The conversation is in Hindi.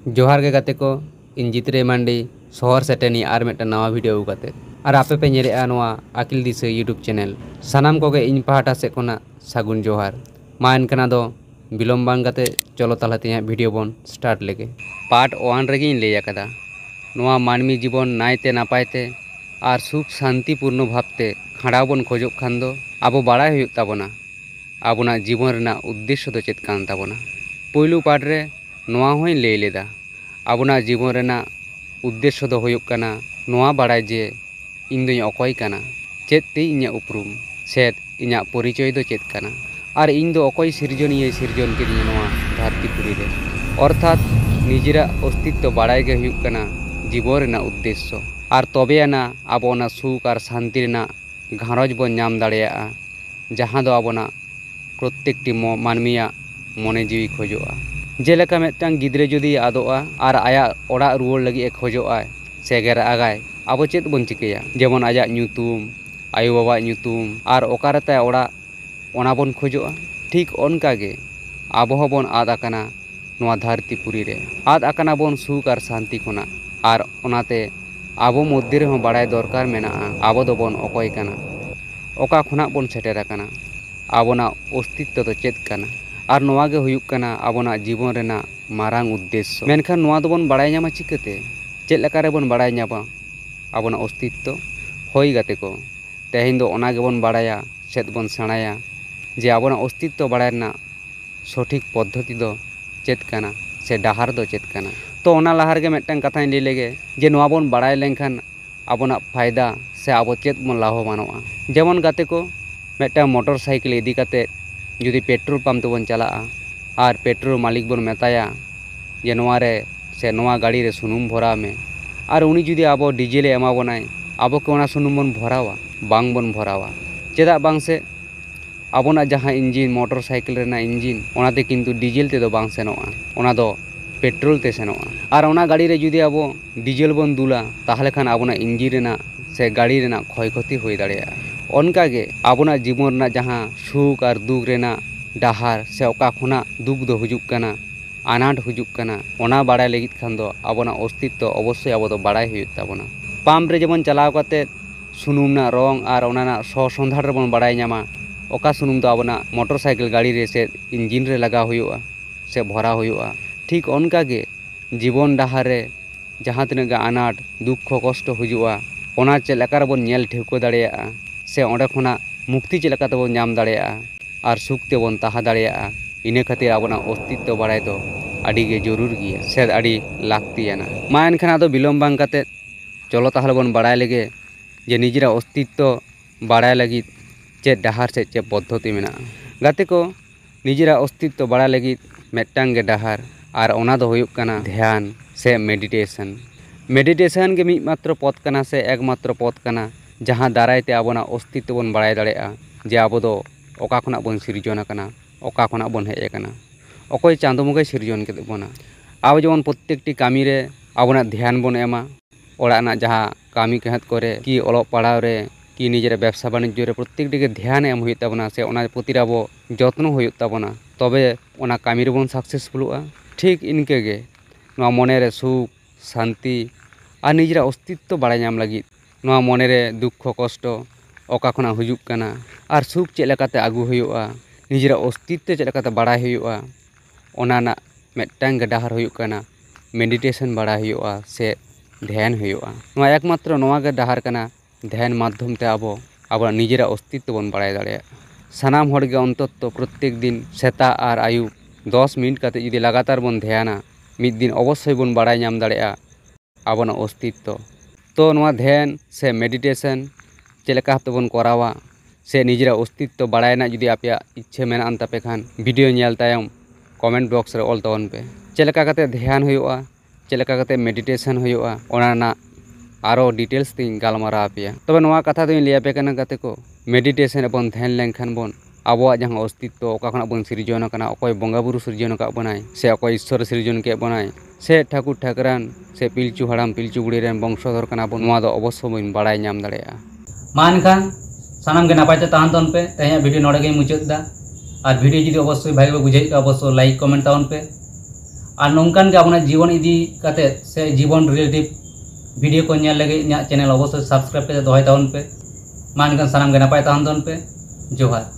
जोहार के गाते को इन जितरे मांडी शहर सेटेनी आर मेटा नवा वीडियो उगाते और आपे पे नेरे नवा आकिल दिसे यूट्यूब चैनल सानाम कोगे इन पहाटा से कोना सागुन जोहार मा इनकना दो बिलोम बांग गाते चलो तालाते वीडियो बन स्टार्ट लेगे पार्ट 1 रेगी इन लेया कदा नवा मानवी जीवन नायते नापायते और सुख शांतिपूर्ण भावते खाड़ा बन खोजो खान दो आबो बाड़ाय हुयुग ताबोना आबोना जीवन रेना उद्देश्य दो चेद कान ताबोना पहिलू पार्ट रे नवा होई लई लेदा आबोना जीवन रेना उद्देश्य दो हुयुग काना नवा बाड़ाय जे इन दोई अकय काना चेद ते इᱧᱟ उपरुम से इᱧा परिचय दो चेद काना और इन दो अकय सिरजनिये सिरजन किदिᱧa नवा धरतीपुरी रे अर्थात निजेरा अस्तित्व बाड़ाय गे हुयुग काना जीवन रेना उद्देश्य और तबेयाना आबो ना सुख और शांति रेना घारज बन नाम दाड़ेयाआ जहां दो आबोना प्रत्येकटी मानमिया मने जीवी खोजोआ जेलेका मिदटांग गिद्रे जुदी आदोआ और आया ओड़ा रुवाड़ लगी खोजोआ से गेरागाय आबो चेद बन चिकेया जेमन आजा ᱧᱩᱛᱩᱢ आयो बाबा ᱧᱩᱛᱩᱢ और ओकारेता ओड़ा ओना बन खोजोआ ठीक ओनकागे आबो हबन आद आकाना नवा धरतीपुरी रे आद आकाना बन सुख और शांति खोना और ओनाते आबो मध्य रे बाड़ाय दरकार मेना आबो दो बन अकय काना ओका खुना बन सेटेर आकाना आबोना अस्तित्व दो चेद काना और नवा गे हुयुग काना आबोना जीवन रेना मारांग उद्देश्य मेनखान नवा दो बन बाड़ाय ᱧᱟᱢᱟ चिकते चेद लेका रे बन बाड़ाय ᱧᱟᱢᱟ आबोना अस्तित्व होई गाते को तेहेन दो ओना गे बन बाड़ाया चेद बन सेणाया जे आबोना अस्तित्व बाड़ाय रेना सठिक पद्धति दो चेद काना से डाहार दो चेद काना तो ओना लाहार गे मिदटांग कथाኝ लई लेगे जे नवा बन बाड़ाय लेनखान आबोना फायदा से आबो चेद बन लाभवानोआ जेमन गाते को मिदटांग मोटरसाइकिल इदी काते जुदी पेट्रोल पाम्प तेबन चला और पेट्रोल मालिक बन मेताया जे नवा रे से नवा गाड़ी रे सुनुम भरा में और उनी जुदी आबो डिजेल एमा बनाय आबो के ओना सुनुम बन भरावा बांग बन भरावा चेदा बांग से आबोना जहां इंजिन मोटरसाइकिल रेना इंजिन ओनाते किंतु डिजेल ते दो बांग सेनोआ ओना दो पेट्रोल ते सेनोआ और ओना गाड़ी रे जुदी आबो डिजेल बन दुला ताहले खान आबोना इंजिन रेना से गाड़ी रेना क्षय क्षति होई दाड़ेया ओनकागे आबोना जीवन रेना जहां सुख और दुख रेना डाहार से ओका खुना दुख दो हुजुग काना आनाट हुजुग काना ओना बाड़ाय लगित खान दो आबोना अस्तित्व अवश्य आबो दो बाड़ाय हुयुग ताबोना पाम्प रे जेमन चलाव काते सुनुम ना रंग और ओना ससंधार रे बन बाड़ाय ᱧᱟᱢᱟ ओका सुनुम दो आबोना मोटरसाइकिल गाड़ी रे से इंजिन रे लगा हुयुआ से भरा हुयुआ ठीक ओनकागे जीवन डाहार रे जहां तिनाग आनाट दुख कष्ट हुजुआ ओना चेद लेका रे बन नेल ठेवको दाड़ेयाआ से ओंडे खुना मुक्ति चेद लेका तेबन नाम दाड़ेयाआ और सुख तेबन ताहा दाड़ेयाआ इने खातिर आबोना अस्तित्व बाड़ाय दो आड़ी गे जरूर गिया से आड़ी लाक्तियाना मा एनखान आदो बिलोम बांग काते चलो ताहले बन बाड़ाय लेगे जे निजेरा अस्तित्व बाड़ाय लगित चेद डाहार से चेद पद्धति मेना गाते को निजेरा अस्तित्व बाड़ाय लगित मिदटांग गे डाहार और ओना दो हुयुग काना ध्यान से मेडिटेशन के मिदमात्र पद काना से एकमात्र पद काना जहां दारायते आबोना अस्तित्व बन बाड़ाय दाड़ेया जे आबो दो ओका खुना बन सिरजन आकाना ओका खुना बन हेज आकाना अकय चांदो बंगाय सिरजन केदे बोना आबो जेमन प्रत्येकटी कामी रे आबोना ध्यान बन एमा ओड़ा ना जहां कामी कहत करे कि ओलग पढ़ाव रे कि निजेरा व्यवसा वाणिज्य रे प्रत्येकटी के ध्यान एम हुयुग ताबोना से ओना प्रति आबो जत्न हुयुग ताबोना तबे ओना कामी रे बन सक्सेसफुलुआ ठीक इनके गे नवा मने रे सुख शांति और निजेरा अस्तित्व बाड़ाय ᱧᱟᱢ लगित नवा मने रे दुख कष्ट ओका खुना हुजुग काना और सुख चेद लेकाते आगु हुयुआ निजेरा अस्तित्व चेद लेकाते बाड़ाय हुयुआ ओना ना मिदटांग गे डाहार हुयुग काना मेडिटेशन बाड़ाय हुयुआ से ध्यान हुयुआ नवा एकमात्र नवा गे डाहार काना ध्यान माध्यम ते आबो निजेरा अस्तित्व बन बाड़ाय दाड़ेया सानाम हर गे अंतत प्रत्येक दिन सेता और आयु 10 मिनट काते जुदी लगातार बन ध्याना मिद दिन अवश्य बन बाड़ाय ᱧᱟᱢ दाड़ेया आबोना अस्तित्व तो नवा ध्यान से मेडिटेशन चेलेका हते बन करावा से निजेरा अस्तित्व बाड़ायना जुदी आपेया इच्छा मेनान तापे खान वीडियो नेल तायम कमेंट बॉक्स रे ऑल तबन पे चेलेका काते ध्यान हुयुआ चेलेका काते मेडिटेशन हुयुआ ओना ना आरो डिटेल्स तीन गालमारा आपेया तबे नवा कथा दोइन लैया पे काना गाते को मेडिटेशन बन ध्यान लेनखान बन आबोआ जहां अस्तित्व ओका खुना बन सिरजन काना अकय बंगा बुरु सिरजन का बनाय से अकय ईश्वर सिरजन के बनाय से ठाकुर ठाकरान से पिलचु हड़ाम पिलचु बुढ़ी रेन वंशधर काना बन नवा दो अवश्य बन बाड़ाय ᱧᱟᱢ दाड़ेया मा एनखान सानाम गे नापाय ते ताहन तबन पे तेहें वीडियो नोडे गे मुचाद दा और वीडियो जुदी अवश्य भागे बुझाई तो अवश्य लाइक कमेंट तबन पे और नौकान के अपना जीवन इदी काते से जीवन रिलेटिव वीडियो को नेल लगे इना चैनल अवश्य सब्सक्राइब करते दोहय ताबन पे मान सानाम के नपाय ताहन पे जोहार।